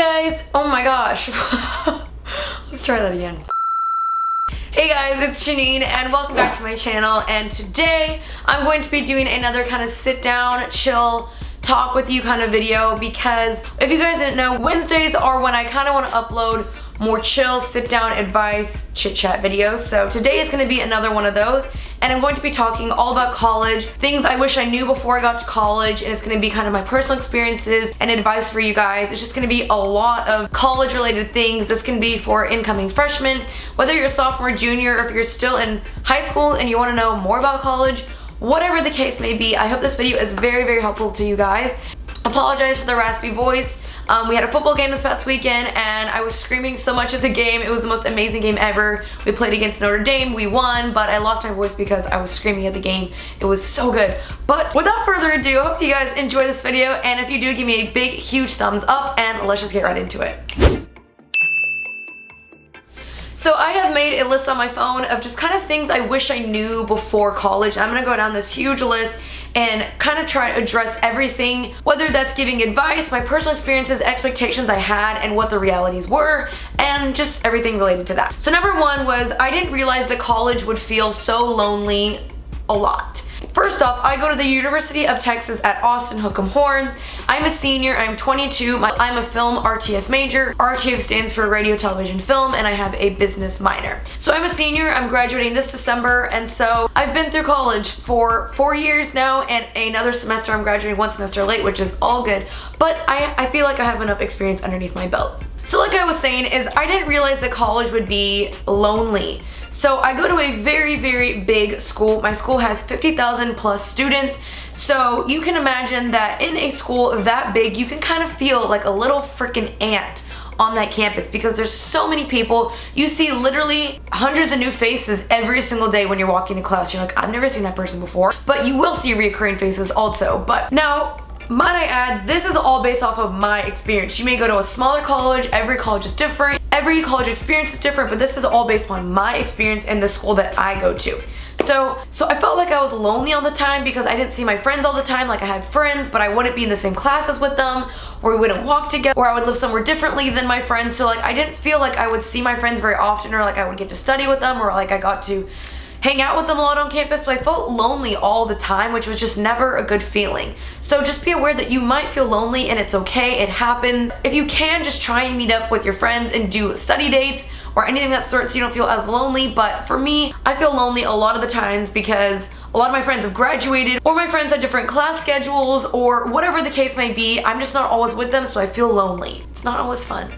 Hey guys! Oh my gosh. Let's try that again. Hey guys, it's Jeanine and welcome back to my channel, and today I'm going to be doing another kind of sit down, chill, talk with you kind of video, because if you guys didn't know, Wednesdays are when I kind of want to upload more chill, sit down advice, chit chat videos. So today is going to be another one of those, and I'm going to be talking all about college, things I wish I knew before I got to college, and it's going to be kind of my personal experiences and advice for you guys. It's just going to be a lot of college related things. This can be for incoming freshmen, whether you're a sophomore, junior, or if you're still in high school and you want to know more about college, whatever the case may be. I hope this video is very, very helpful to you guys. Apologize for the raspy voice. We had a football game this past weekend and I was screaming so much at the game. It was the most amazing game ever. We played against Notre Dame, we won, but I lost my voice because I was screaming at the game. It was so good. But without further ado, I hope you guys enjoy this video, and if you do, give me a big, huge thumbs up, and let's just get right into it. So I have made a list on my phone of just kind of things I wish I knew before college. I'm gonna go down this huge list and kind of try to address everything, whether that's giving advice, my personal experiences, expectations I had, and what the realities were, and just everything related to that. So number one was, I didn't realize that college would feel so lonely a lot. First off, I go to the University of Texas at Austin Hook'em Horns. I'm a senior, I'm 22, I'm a film RTF major. RTF stands for radio, television, film, and I have a business minor. So I'm a senior, I'm graduating this December, and so I've been through college for 4 years now, and another semester I'm graduating 1 semester late, which is all good, but I feel like I have enough experience underneath my belt. So like I was saying, is I didn't realize that college would be lonely. So I go to a very, very big school. My school has 50,000 plus students. So you can imagine that in a school that big, you can kind of feel like a little freaking ant on that campus because there's so many people. You see literally hundreds of new faces every single day when you're walking to class. You're like, I've never seen that person before, but you will see recurring faces also. But now, might I add, this is all based off of my experience. You may go to a smaller college, every college is different, every college experience is different, but this is all based on my experience in the school that I go to. So I felt like I was lonely all the time because I didn't see my friends all the time. Like I had friends, but I wouldn't be in the same classes with them, or we wouldn't walk together, or I would live somewhere differently than my friends. So like I didn't feel like I would see my friends very often, or like I would get to study with them, or like I got to hang out with them a lot on campus. So I felt lonely all the time, which was just never a good feeling. So just be aware that you might feel lonely, and it's okay, it happens. If you can, just try and meet up with your friends and do study dates or anything that starts so you don't feel as lonely. But for me, I feel lonely a lot of the times because a lot of my friends have graduated, or my friends have different class schedules, or whatever the case may be. I'm just not always with them, so I feel lonely. It's not always fun.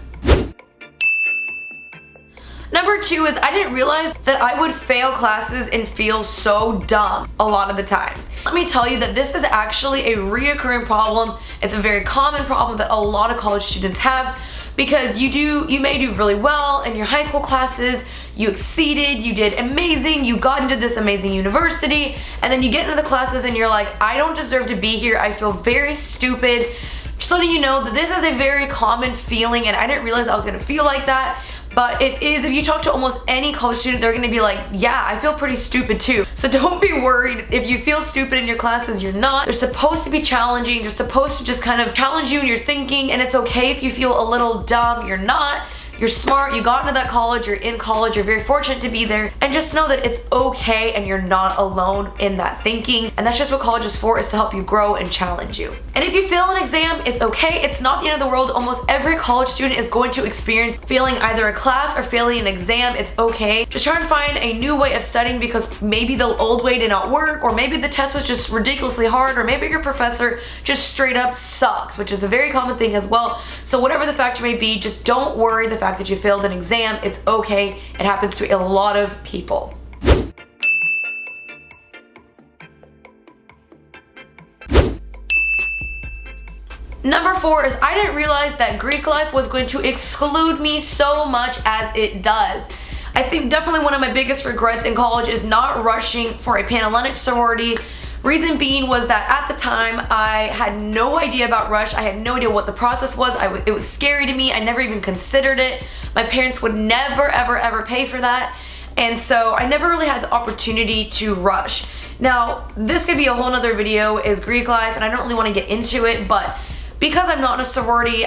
Number two is, I didn't realize that I would fail classes and feel so dumb a lot of the times. Let me tell you that this is actually a reoccurring problem. It's a very common problem that a lot of college students have, because you may do really well in your high school classes, you exceeded, you did amazing, you got into this amazing university, and then you get into the classes and you're like, I don't deserve to be here, I feel very stupid. Just letting you know that this is a very common feeling, and I didn't realize I was gonna feel like that. But it is, if you talk to almost any college student, they're gonna be like, yeah, I feel pretty stupid too. So don't be worried if you feel stupid in your classes, you're not. They're supposed to be challenging, they're supposed to just kind of challenge you in your thinking, and it's okay if you feel a little dumb, you're not. You're smart, you got into that college, you're in college, you're very fortunate to be there, and just know that it's okay and you're not alone in that thinking, and that's just what college is for, is to help you grow and challenge you. And if you fail an exam, it's okay, it's not the end of the world. Almost every college student is going to experience failing either a class or failing an exam. It's okay. Just try and find a new way of studying, because maybe the old way did not work, or maybe the test was just ridiculously hard, or maybe your professor just straight up sucks, which is a very common thing as well. So whatever the factor may be, just don't worry the fact that you failed an exam. It's okay. It happens to a lot of people. Number four is, I didn't realize that Greek life was going to exclude me so much as it does. I think definitely one of my biggest regrets in college is not rushing for a Panhellenic sorority. Reason being was that at the time I had no idea about Rush. I had no idea what the process was. It was scary to me. I never even considered it. My parents would never ever pay for that, and so I never really had the opportunity to rush. Now this could be a whole nother video, is Greek life, and I don't really want to get into it, but because I'm not in a sorority,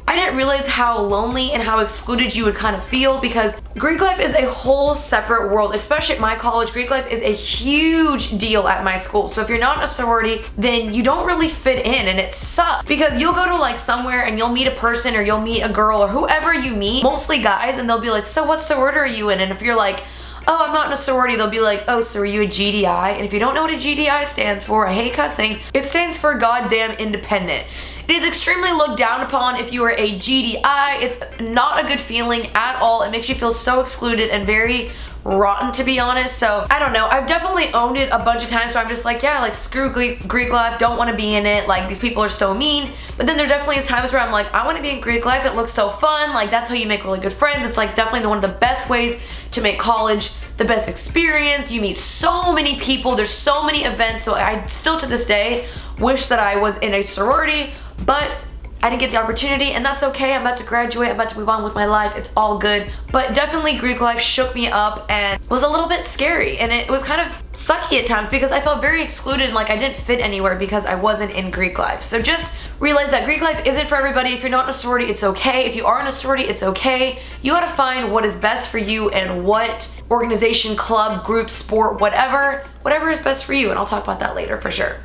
I didn't realize how lonely and how excluded you would kind of feel, because Greek life is a whole separate world. Especially at my college, Greek life is a huge deal at my school. So if you're not in a sorority, then you don't really fit in, and it sucks, because you'll go to like somewhere and you'll meet a person, or you'll meet a girl, or whoever you meet, mostly guys, and they'll be like, so what sorority are you in? And if you're like, oh, I'm not in a sorority, they'll be like, oh, so are you a GDI? And if you don't know what a GDI stands for, I hate cussing, it stands for goddamn independent. It is extremely looked down upon if you are a GDI. It's not a good feeling at all. It makes you feel so excluded and very rotten, to be honest. So I don't know, I've definitely owned it a bunch of times where I'm just like, yeah, like screw Greek life, don't want to be in it, like these people are so mean. But then there definitely is times where I'm like, I want to be in Greek life, it looks so fun, like that's how you make really good friends. It's like definitely one of the best ways to make college the best experience. You meet so many people, there's so many events. So I still to this day wish that I was in a sorority, but I didn't get the opportunity, and that's okay. I'm about to graduate, I'm about to move on with my life, it's all good. But definitely Greek life shook me up and was a little bit scary, and it was kind of sucky at times because I felt very excluded and like I didn't fit anywhere because I wasn't in Greek life. So just realize that Greek life isn't for everybody. If you're not in a sorority, it's okay. If you are in a sorority, it's okay. You gotta find what is best for you and what organization, club, group, sport, whatever is best for you, and I'll talk about that later for sure.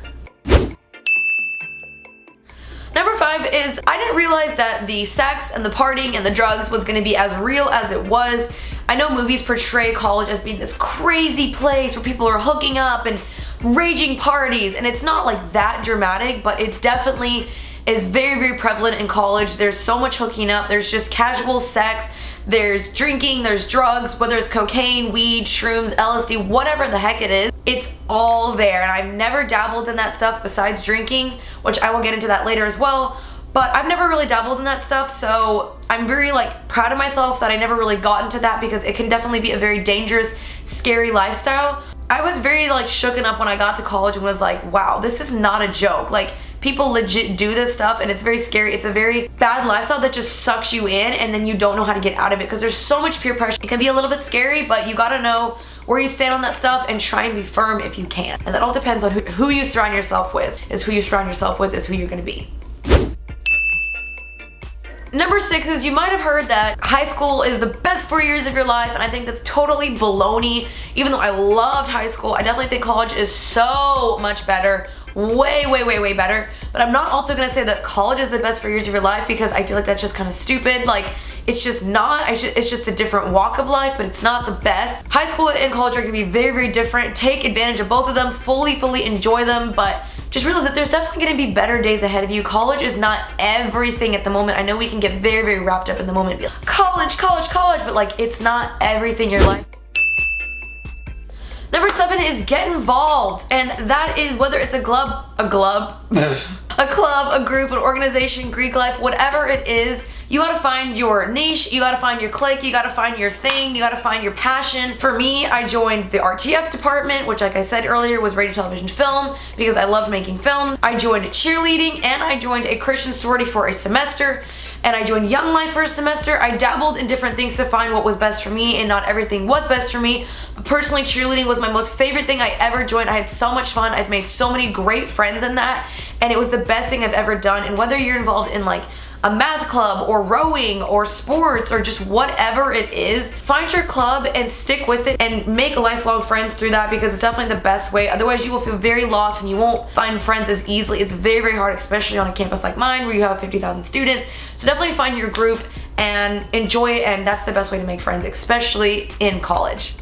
Number 5 is I didn't realize that the sex and the partying and the drugs was going to be as real as it was. I know movies portray college as being this crazy place where people are hooking up and raging parties, and it's not like that dramatic, but it definitely is very, very prevalent in college. There's so much hooking up, there's just casual sex, there's drinking, there's drugs, whether it's cocaine, weed, shrooms, LSD, whatever the heck it is, it's all there. And I've never dabbled in that stuff besides drinking, which I will get into that later as well. But I've never really dabbled in that stuff, so I'm very like proud of myself that I never really got into that, because it can definitely be a very dangerous, scary lifestyle. I was very like shooken up when I got to college and was like, wow, this is not a joke. Like, people legit do this stuff, and it's very scary. It's a very bad lifestyle that just sucks you in, and then you don't know how to get out of it because there's so much peer pressure. It can be a little bit scary, but you gotta know where you stand on that stuff and try and be firm if you can. And that all depends on who you surround yourself with. Is who you surround yourself with is who you're gonna be. Number 6 is you might have heard that high school is the best 4 years of your life, and I think that's totally baloney. Even though I loved high school, I definitely think college is so much better. Way, way, way, way better. But I'm not also gonna say that college is the best 4 years of your life, because I feel like that's just kind of stupid. Like, it's just not. It's just a different walk of life, but it's not the best. High school and college are gonna be very, very different. Take advantage of both of them, fully enjoy them, but just realize that there's definitely gonna be better days ahead of you. College is not everything at the moment. I know we can get very, very wrapped up in the moment and be like, college, but like, it's not everything in your life. Number 7 is get involved, and that is whether it's a club, a group, an organization, Greek life, whatever it is. You gotta find your niche, you gotta find your clique, you gotta find your thing, you gotta find your passion. For me, I joined the RTF department, which like I said earlier was radio, television, film, because I loved making films. I joined cheerleading, and I joined a Christian sorority for a semester, and I joined Young Life for a semester. I dabbled in different things to find what was best for me, and not everything was best for me. But personally, cheerleading was my most favorite thing I ever joined. I had so much fun. I've made so many great friends in that, and it was the best thing I've ever done. And whether you're involved in like a math club or rowing or sports or just whatever it is, find your club and stick with it and make lifelong friends through that, because it's definitely the best way. Otherwise you will feel very lost and you won't find friends as easily. It's very, very hard, especially on a campus like mine where you have 50,000 students. So definitely find your group and enjoy it, and that's the best way to make friends, especially in college.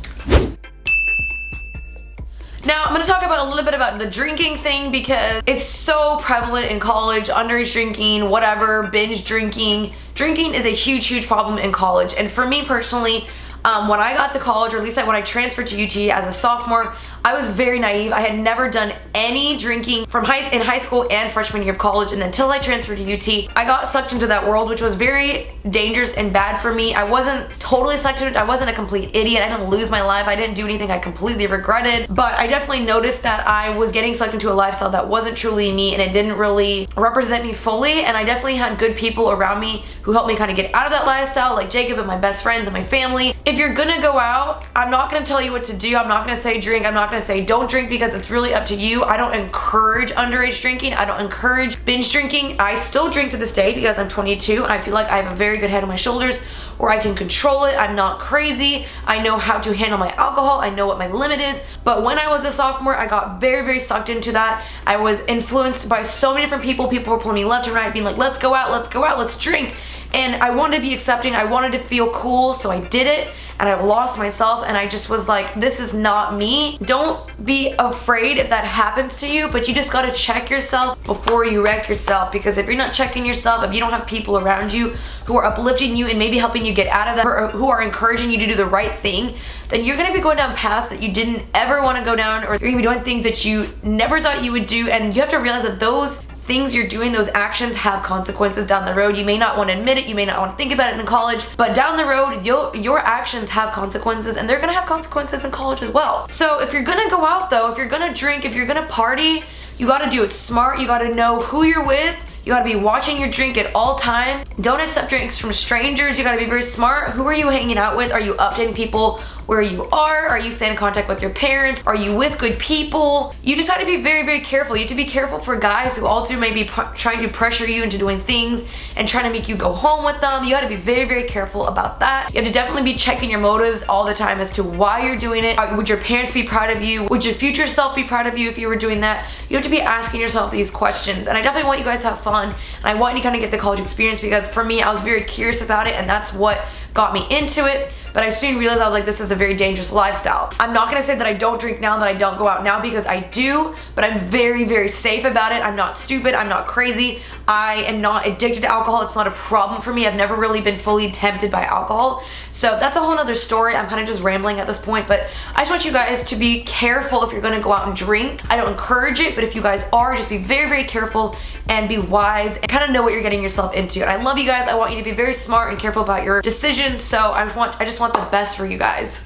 Now, I'm going to talk about a little bit about the drinking thing, because it's so prevalent in college. Underage drinking, whatever, binge drinking. Drinking is a huge, huge problem in college. And for me personally, when I got to college, or at least when I transferred to UT as a sophomore, I was very naive. I had never done any drinking in high school and freshman year of college, and until I transferred to UT, I got sucked into that world, which was very dangerous and bad for me. I wasn't totally sucked into it. I wasn't a complete idiot. I didn't lose my life. I didn't do anything I completely regretted, but I definitely noticed that I was getting sucked into a lifestyle that wasn't truly me, and it didn't really represent me fully. And I definitely had good people around me who helped me kind of get out of that lifestyle, like Jacob and my best friends and my family. if you're gonna go out, I'm not gonna tell you what to do. I'm not gonna say drink. I'm not gonna say don't drink, because it's really up to you. I don't encourage underage drinking. I don't encourage binge drinking. I still drink to this day because I'm 22 and I feel like I have a very good head on my shoulders where I can control it. I'm not crazy. I know how to handle my alcohol. I know what my limit is. But when I was a sophomore, I got very, very sucked into that. I was influenced by so many different people. People were pulling me left and right, being like, let's go out, let's drink. And I wanted to be accepting. I wanted to feel cool, so I did it. And I lost myself, and I just was like, this is not me. Don't be afraid if that happens to you, but you just gotta check yourself before you wreck yourself, because if you're not checking yourself, if you don't have people around you who are uplifting you and maybe helping you get out of that, or who are encouraging you to do the right thing, then you're gonna be going down paths that you didn't ever wanna go down, or you're gonna be doing things that you never thought you would do. And you have to realize that those things you're doing, those actions have consequences down the road. You may not want to admit it, you may not want to think about it in college, but down the road, your actions have consequences, and they're gonna have consequences in college as well. So if you're gonna go out though, if you're gonna drink, if you're gonna party, you gotta do it smart. You gotta know who you're with. You gotta be watching your drink at all time. Don't accept drinks from strangers. You gotta be very smart. Who are you hanging out with? Are you updating people where you are? Are you staying in contact with your parents? Are you with good people? You just gotta be very, very careful. You have to be careful for guys who also may be trying to pressure you into doing things and trying to make you go home with them. You gotta be very, very careful about that. You have to definitely be checking your motives all the time as to why you're doing it. Would your parents be proud of you? Would your future self be proud of you if you were doing that? You have to be asking yourself these questions. And I definitely want you guys to have fun. And I want you to kind of get the college experience, because for me, I was very curious about it, and that's what got me into it. But I soon realized, I was like, this is a very dangerous lifestyle. I'm not gonna say that I don't drink now, that I don't go out now, because I do, but I'm very, very safe about it. I'm not stupid, I'm not crazy. I am not addicted to alcohol. It's not a problem for me. I've never really been fully tempted by alcohol. So that's a whole nother story. I'm kind of just rambling at this point, but I just want you guys to be careful if you're gonna go out and drink. I don't encourage it, but if you guys are, just be very, very careful and be wise and kind of know what you're getting yourself into. And I love you guys. I want you to be very smart and careful about your decisions. So I just want the best for you guys.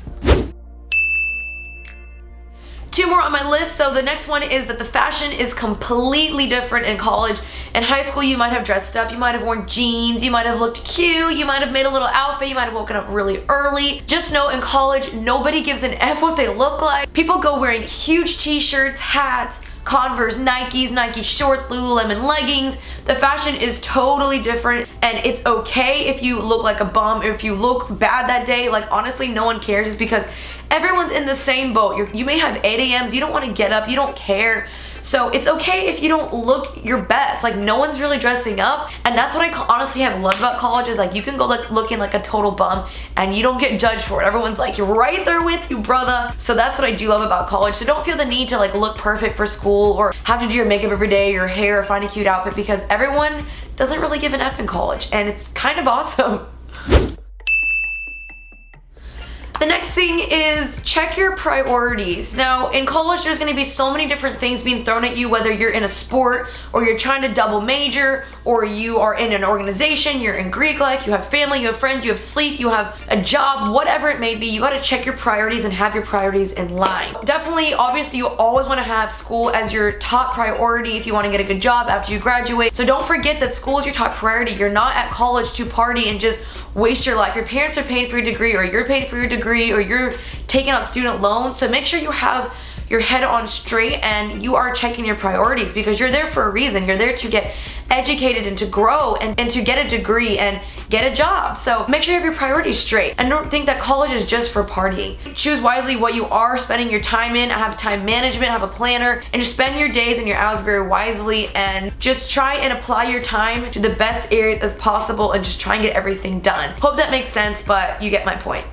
2 more on my list. So the next one is that the fashion is completely different in college. In high school, you might have dressed up, you might have worn jeans, you might have looked cute, you might have made a little outfit, you might have woken up really early. Just know in college, nobody gives an F what they look like. People go wearing huge t-shirts, hats, Converse, Nikes, Nike short, Lululemon leggings. The fashion is totally different, and it's okay if you look like a bum or if you look bad that day. Like, honestly, no one cares. It's because everyone's in the same boat. You may have 8 a.m.s, you don't want to get up, you don't care. So it's okay if you don't look your best. Like, no one's really dressing up, and that's what I honestly have loved about college, is like, you can go like looking like a total bum and you don't get judged for it. Everyone's like, you're right there with you, brother. So that's what I do love about college. So don't feel the need to like look perfect for school or have to do your makeup every day, your hair, or find a cute outfit, because everyone doesn't really give an F in college, and it's kind of awesome. The next thing is check your priorities. Now, in college, there's gonna be so many different things being thrown at you, whether you're in a sport or you're trying to double major, or you are in an organization, you're in Greek life, you have family, you have friends, you have sleep, you have a job, whatever it may be. You gotta check your priorities and have your priorities in line. Definitely, obviously, you always wanna have school as your top priority if you wanna get a good job after you graduate. So don't forget that school is your top priority. You're not at college to party and just waste your life. Your parents are paying for your degree, or you're paying for your degree, or you're taking out student loans. So make sure you have your head on straight and you are checking your priorities, because you're there for a reason. You're there to get educated and to grow and to get a degree and get a job. So make sure you have your priorities straight, and don't think that college is just for partying. Choose wisely what you are spending your time in. Have time management, have a planner, and just spend your days and your hours very wisely, and just try and apply your time to the best areas as possible, and just try and get everything done. Hope that makes sense, but you get my point.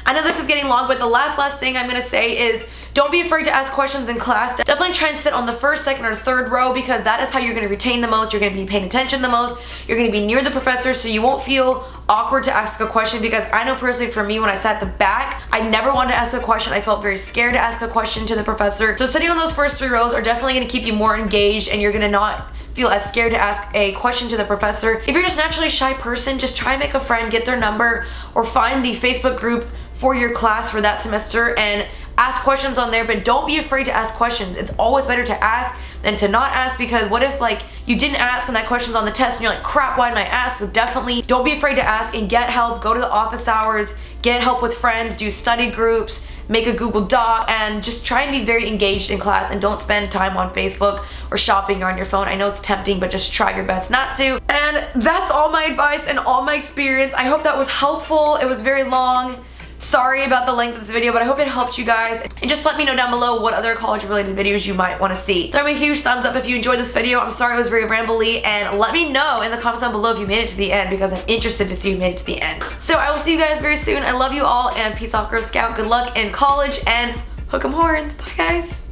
I know this is getting long, but the last thing I'm gonna say is don't be afraid to ask questions in class. Definitely try and sit on the first, second, or third row, because that is how you're gonna retain the most. You're gonna be paying attention the most. You're gonna be near the professor, so you won't feel awkward to ask a question, because I know personally for me, when I sat at the back, I never wanted to ask a question. I felt very scared to ask a question to the professor. So sitting on those first 3 rows are definitely gonna keep you more engaged, and you're gonna not feel as scared to ask a question to the professor. If you're just naturally a shy person, just try and make a friend, get their number, or find the Facebook group for your class for that semester and ask questions on there. But don't be afraid to ask questions. It's always better to ask than to not ask, because what if like you didn't ask and that question's on the test and you're like, crap, why didn't I ask? So definitely don't be afraid to ask and get help. Go to the office hours, get help with friends, do study groups, make a Google Doc, and just try and be very engaged in class and don't spend time on Facebook or shopping or on your phone. I know it's tempting, but just try your best not to. And that's all my advice and all my experience. I hope that was helpful. It was very long. Sorry about the length of this video, but I hope it helped you guys. And just let me know down below what other college-related videos you might want to see. Throw me a huge thumbs up if you enjoyed this video. I'm sorry it was very rambly, and let me know in the comments down below if you made it to the end, because I'm interested to see if you made it to the end. So I will see you guys very soon. I love you all, and peace out, Girl Scout. Good luck in college, and hook 'em horns. Bye, guys.